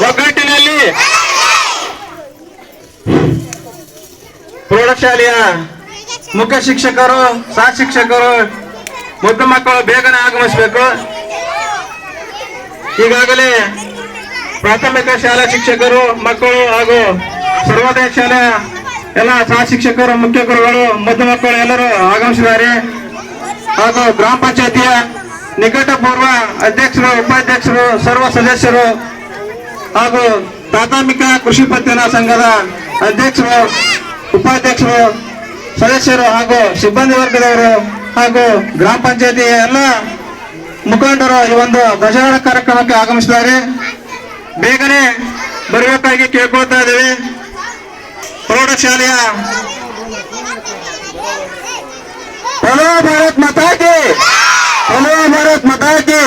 ಒಗ್ಗಟ್ಟಿನಲ್ಲಿ ಪ್ರೌಢಶಾಲೆಯ ಮುಖ್ಯ ಶಿಕ್ಷಕರು, ಸಹ ಶಿಕ್ಷಕರು, ಮುದ್ದು ಮಕ್ಕಳು ಬೇಗನೆ ಆಗಮಿಸಬೇಕು. ಈಗಾಗಲೇ ಪ್ರಾಥಮಿಕ ಶಾಲಾ ಶಿಕ್ಷಕರು, ಮಕ್ಕಳು ಹಾಗೂ ಸರ್ವೋದಯ ಶಾಲೆಯ ಎಲ್ಲ ಸಹ ಶಿಕ್ಷಕರು, ಮುಖ್ಯ ಗುರುಗಳು, ಮುದ್ದು ಮಕ್ಕಳು ಎಲ್ಲರೂ ಆಗಮಿಸಿದ್ದಾರೆ. ಹಾಗೂ ಗ್ರಾಮ ಪಂಚಾಯತಿಯ ನಿಕಟಪೂರ್ವ ಅಧ್ಯಕ್ಷರು, ಉಪಾಧ್ಯಕ್ಷರು, ಸರ್ವ ಸದಸ್ಯರು ಹಾಗೂ ಪ್ರಾಥಮಿಕ ಕೃಷಿ ಪತ್ತಿನ ಸಂಘದ ಅಧ್ಯಕ್ಷರು, ಉಪಾಧ್ಯಕ್ಷರು, ಸದಸ್ಯರು ಹಾಗೂ ಸಿಬ್ಬಂದಿ ವರ್ಗದವರು ಹಾಗೂ ಗ್ರಾಮ ಪಂಚಾಯತಿ ಎಲ್ಲ ಮುಖಂಡರು ಈ ಒಂದು ಧ್ವಜಾರೋಹಣ ಕಾರ್ಯಕ್ರಮಕ್ಕೆ ಆಗಮಿಸಿದ್ದಾರೆ. ಬೇಗನೆ ಬರಬೇಕಾಗಿ ಕೇಳ್ಕೊಳ್ತಾ ಇದ್ದೇವೆ. ಪ್ರೌಢಶಾಲೆಯ बोलो भारत माता की, बोलो भारत माता की।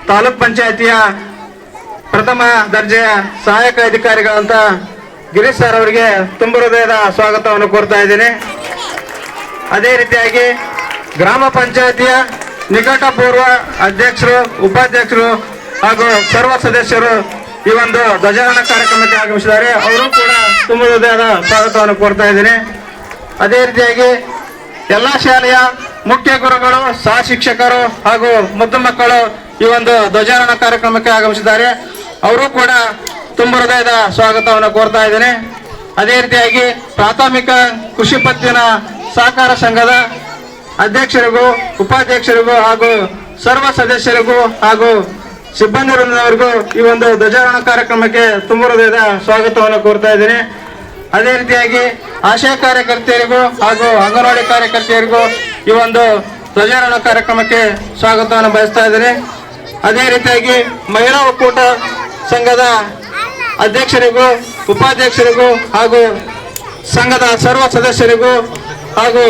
ತಾಲೂಕ್ ಪಂಚಾಯತಿಯ ಪ್ರಥಮ ದರ್ಜೆಯ ಸಹಾಯಕ ಅಧಿಕಾರಿಗಳಂತ ಗಿರೀಶ್ ಸರ್ ಅವರಿಗೆ ತುಂಬ ಹೃದಯದ ಸ್ವಾಗತವನ್ನು ಕೋರ್ತಾ ಇದ್ದೇನೆ. ಅದೇ ರೀತಿಯಾಗಿ ಗ್ರಾಮ ಪಂಚಾಯತಿಯ ನಿಕಟಪೂರ್ವ ಅಧ್ಯಕ್ಷರು, ಉಪಾಧ್ಯಕ್ಷರು ಹಾಗೂ ಸರ್ವ ಸದಸ್ಯರು ಈ ಒಂದು ಧ್ವಜಾರೋಹಣ ಕಾರ್ಯಕ್ರಮಕ್ಕೆ ಆಗಮಿಸಿದ್ದಾರೆ. ಅವರು ಕೂಡ ತುಂಬ ಹೃದಯದ ಸ್ವಾಗತವನ್ನು ಕೋರ್ತಾ ಇದ್ದೇನೆ. ಅದೇ ರೀತಿಯಾಗಿ ಎಲ್ಲ ಶಾಲೆಯ ಮುಖ್ಯ ಗುರುಗಳು, ಸಹ ಶಿಕ್ಷಕರು ಹಾಗೂ ಮುದ್ದು ಮಕ್ಕಳು ಈ ಒಂದು ಧ್ವಜಾರೋಹಣ ಕಾರ್ಯಕ್ರಮಕ್ಕೆ ಆಗಮಿಸಿದ್ದಾರೆ. ಅವರು ಕೂಡ ತುಂಬ ಹೃದಯದ ಸ್ವಾಗತವನ್ನು ಕೋರ್ತಾ ಇದ್ದೇನೆ. ಅದೇ ರೀತಿಯಾಗಿ ಪ್ರಾಥಮಿಕ ಕೃಷಿ ಪತ್ತಿನ ಸಹಕಾರ ಸಂಘದ ಅಧ್ಯಕ್ಷರಿಗೂ, ಉಪಾಧ್ಯಕ್ಷರಿಗೂ ಹಾಗೂ ಸರ್ವ ಸದಸ್ಯರಿಗೂ ಹಾಗೂ ಸಿಬ್ಬಂದಿ ವೃಂದದವರಿಗೂ ಈ ಒಂದು ಧ್ವಜಾರೋಹಣ ಕಾರ್ಯಕ್ರಮಕ್ಕೆ ತುಂಬ ಹೃದಯದ ಸ್ವಾಗತವನ್ನು ಕೋರ್ತಾ ಇದ್ದೇನೆ. ಅದೇ ರೀತಿಯಾಗಿ ಆಶಾ ಕಾರ್ಯಕರ್ತೆಯರಿಗೂ ಹಾಗೂ ಅಂಗನವಾಡಿ ಕಾರ್ಯಕರ್ತೆಯರಿಗೂ ಈ ಒಂದು ಧ್ವಜಾರೋಹಣ ಕಾರ್ಯಕ್ರಮಕ್ಕೆ ಸ್ವಾಗತವನ್ನು ಬಯಸ್ತಾ ಇದ್ದೇನೆ. ಅದೇ ರೀತಿಯಾಗಿ ಮಹಿಳಾ ಒಕ್ಕೂಟ ಸಂಘದ ಅಧ್ಯಕ್ಷರಿಗೂ, ಉಪಾಧ್ಯಕ್ಷರಿಗೂ ಹಾಗೂ ಸಂಘದ ಸರ್ವ ಸದಸ್ಯರಿಗೂ ಹಾಗೂ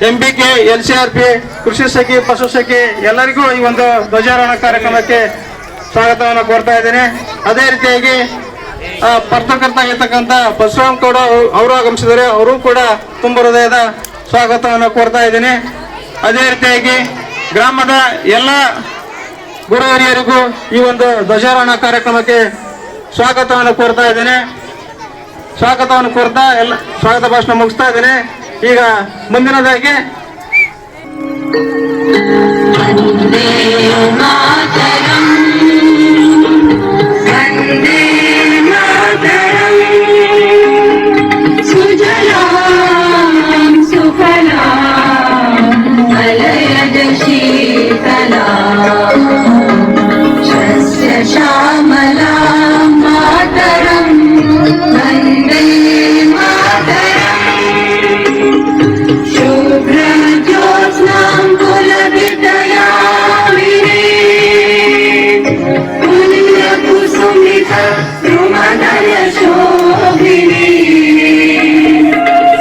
MBK, LCRP, ಕೃಷಿ ಸಖಿ, ಪಶು ಸಖಿ ಎಲ್ಲರಿಗೂ ಈ ಒಂದು ಧ್ವಜಾರೋಹಣ ಕಾರ್ಯಕ್ರಮಕ್ಕೆ ಸ್ವಾಗತವನ್ನು ಕೋರ್ತಾ ಇದ್ದೇನೆ. ಅದೇ ರೀತಿಯಾಗಿ ಪತ್ರಕರ್ತ ಆಗಿರ್ತಕ್ಕಂಥ ಪರಶುರಾಮ್ ಗೌಡ ಅವರು ಆಗಮಿಸಿದರೆ ಅವರು ಕೂಡ ತುಂಬ ಹೃದಯದ ಸ್ವಾಗತವನ್ನು ಕೋರ್ತಾ ಇದ್ದೇನೆ. ಅದೇ ರೀತಿಯಾಗಿ ಗ್ರಾಮದ ಎಲ್ಲ ಗುರು ಹಿರಿಯರಿಗೂ ಈ ಒಂದು ಧ್ವಜಾರೋಹಣ ಕಾರ್ಯಕ್ರಮಕ್ಕೆ ಸ್ವಾಗತವನ್ನು ಕೋರ್ತಾ ಇದ್ದೇನೆ. ಸ್ವಾಗತವನ್ನು ಕೋರ್ತಾ ಎಲ್ಲ ಸ್ವಾಗತ ಭಾಷಣ ಮುಗಿಸ್ತಾ ಇದ್ದೇನೆ. ಈಗ ಮುಂದಿನದಾಗಿ ಶ್ಯಾಮಲಾ ಮಾತರಂ ವಂದೇ ಮಾತರಂ ಶುಭ್ರ ಜ್ಯೋತ್ಸ್ನಾಂ ಕುಲವಿದಯಾಮಿನೇ ಪುಣ್ಯ ಕುಸುಮಿತ ಧ್ರುವದಯ ಶೋಭಿನೇ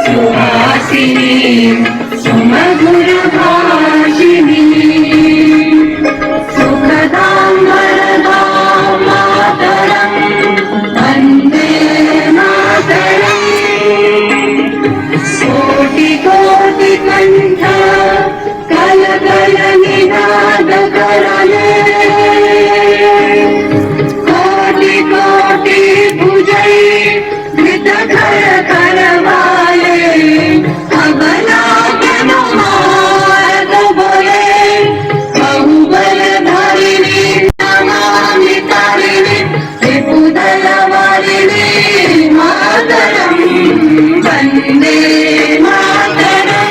ಸುಹಾಸಿನಿ ಸುಮಧುರ ಭಾಷಿಣಿ ಸುಖದಾಂ ವರದಾಂ ಮಾತರಂ ವಂದೇ ಮಾತರಂ ಕೋಟಿ ಕೋಟಿ ಕಂಠ ಕಲ ಕಲ ನಿನಾದ ಕರಲೇ ಕೋಟಿ ಕೋಟಿ ಭುಜೈ ಧೃತ ಕರ ಕರವಾಲೆ ಅಬಲಾಗನ ಮಾರ್ಗ ಬಲೆ ಬಹುಬಲ ಧಾರಿಣಿ ನಮಾಮಿ ತಾರಿಣಿ ತ್ರಿಪುದಲ ವಾರಿಣಿ ಮಾತರಂ ವಂದೇ ಮಾತರಂ.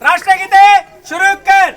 राष्ट्रगीते शुरू कर.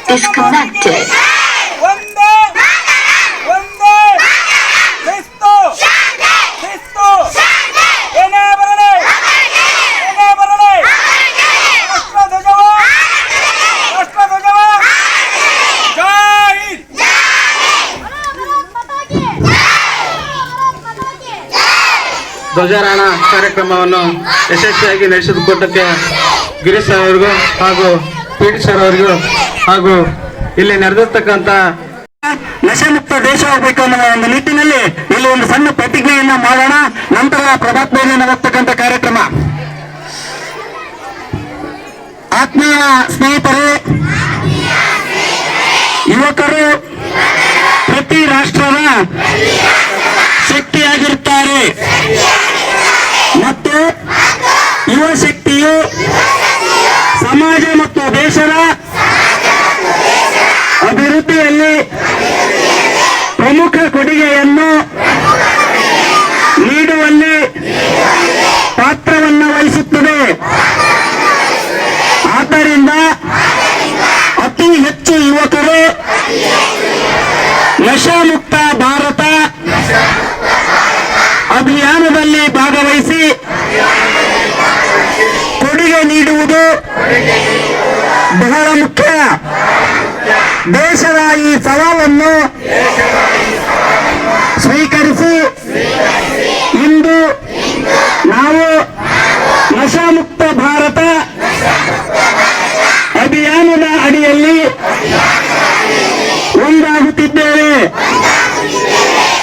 Disconnected. ಒಂದೇ ಒಂದೇ ಶಿಸ್ತು ಶಿಸ್ತು ಏನೇ ಬರಲಿ ಏನೇ ಬರಲಿ ರಾಷ್ಟ್ರಧ್ವಜವ ಜೈ ಹಿಂದ್. ಧ್ವಜಾರೋಹಣ ಕಾರ್ಯಕ್ರಮವನ್ನು ಯಶಸ್ವಿಯಾಗಿ ನಡೆಸಿಕೊಟ್ಟಕ್ಕೆ ಗಿರೀಶ್ ಸರ್ ಅವರಿಗೂ ಹಾಗೂ PD ಸರ್ ಅವರಿಗೂ ಹಾಗೂ ಇಲ್ಲಿ ನಡೆದಿರ್ತಕ್ಕಂಥ ನಶೆ ಮುಕ್ತ ದೇಶ ಆಗಬೇಕು ಅನ್ನೋ ಒಂದು ನಿಟ್ಟಿನಲ್ಲಿ ಇಲ್ಲಿ ಒಂದು ಸಣ್ಣ ಪ್ರತಿಜ್ಞೆಯನ್ನ ಮಾಡೋಣ. ನಂತರ ಪ್ರಭಾತ್ ಬೇರೆ ನಡೆಸ್ತಕ್ಕಂಥ ಕಾರ್ಯಕ್ರಮ. ಆತ್ಮೀಯ ಸ್ನೇಹಿತರು, ಯುವಕರು ಪ್ರತಿ ರಾಷ್ಟ್ರದ ಶಕ್ತಿಯಾಗಿರುತ್ತಾರೆ ಮತ್ತು ಯುವ ಶಕ್ತಿಯು ಸಮಾಜ ಮತ್ತು ದೇಶದ ಅಭಿವೃದ್ಧಿಯಲ್ಲಿ ಪ್ರಮುಖ ಕೊಡುಗೆಯನ್ನು ನೀಡುವಲ್ಲಿ ಪಾತ್ರವನ್ನು ವಹಿಸುತ್ತದೆ. ಆದ್ದರಿಂದ ಅತಿ ಹೆಚ್ಚು ಯುವಕರು ನಶಾಮುಕ್ತ ಭಾರತ ಅಭಿಯಾನದಲ್ಲಿ ಭಾಗವಹಿಸಿ ಕೊಡುಗೆ ನೀಡುವುದು ಬಹಳ ಮುಖ್ಯ. ದೇಶದ ಈ ಸವಾಲನ್ನು ಸ್ವೀಕರಿಸಿ ಇಂದು ನಾವು ನಶಾಮುಕ್ತ ಭಾರತ ಅಭಿಯಾನದ ಅಡಿಯಲ್ಲಿ ಒಂದಾಗುತ್ತಿದ್ದೇವೆ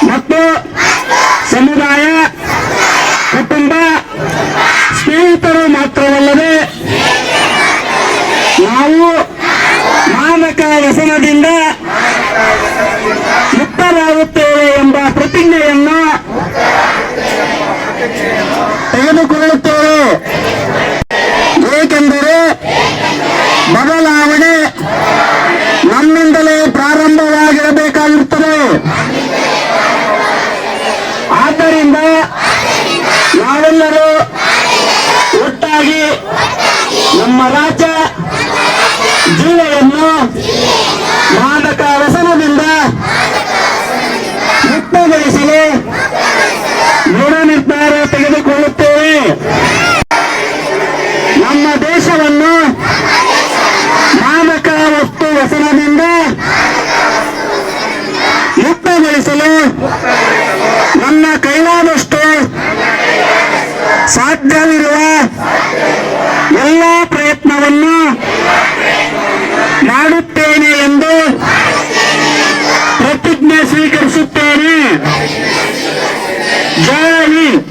ಮತ್ತು ಸಮುದಾಯ, ಕುಟುಂಬ, ಸ್ನೇಹಿತರು ಮಾತ್ರವಲ್ಲದೆ ನಾವು ಮಾದಕ ವ್ಯಸನದಿಂದ ಮುಕ್ತರಾಗುತ್ತೇವೆ ಎಂಬ ಪ್ರತಿಜ್ಞೆಯನ್ನು ತೆಗೆದುಕೊಳ್ಳುತ್ತೇವೆ. ಏಕೆಂದರೆ ಬದಲಾವಣೆ ನಮ್ಮಿಂದಲೇ ಪ್ರಾರಂಭವಾಗಿರಬೇಕಾಗಿರುತ್ತದೆ. ಆದ್ದರಿಂದ ನಾವೆಲ್ಲರೂ ಒಟ್ಟಾಗಿ ನಮ್ಮ ರಾಜ್ಯ ಜಿಲ್ಲೆಯನ್ನು ಮಾದಕ ವ್ಯಸನದಿಂದ ಮುಕ್ತಗೊಳಿಸಲು ದೃಢ ನಿರ್ಧಾರ ತೆಗೆದುಕೊಳ್ಳುತ್ತೇವೆ. ನಮ್ಮ ದೇಶವನ್ನು ಮಾದಕ ವಸ್ತು ವ್ಯಸನದಿಂದ ಮುಕ್ತಗೊಳಿಸಲು ನನ್ನ ಕೈಲಾದಷ್ಟು ಸಾಧ್ಯವಿರುವ ಎಲ್ಲ ಪ್ರಯತ್ನವನ್ನು ಮಾಡುತ್ತೇನೆ ಎಂದು ಪ್ರತಿಜ್ಞೆ ಸ್ವೀಕರಿಸುತ್ತೇನೆ. ಜೈ ಹಿಂದ್.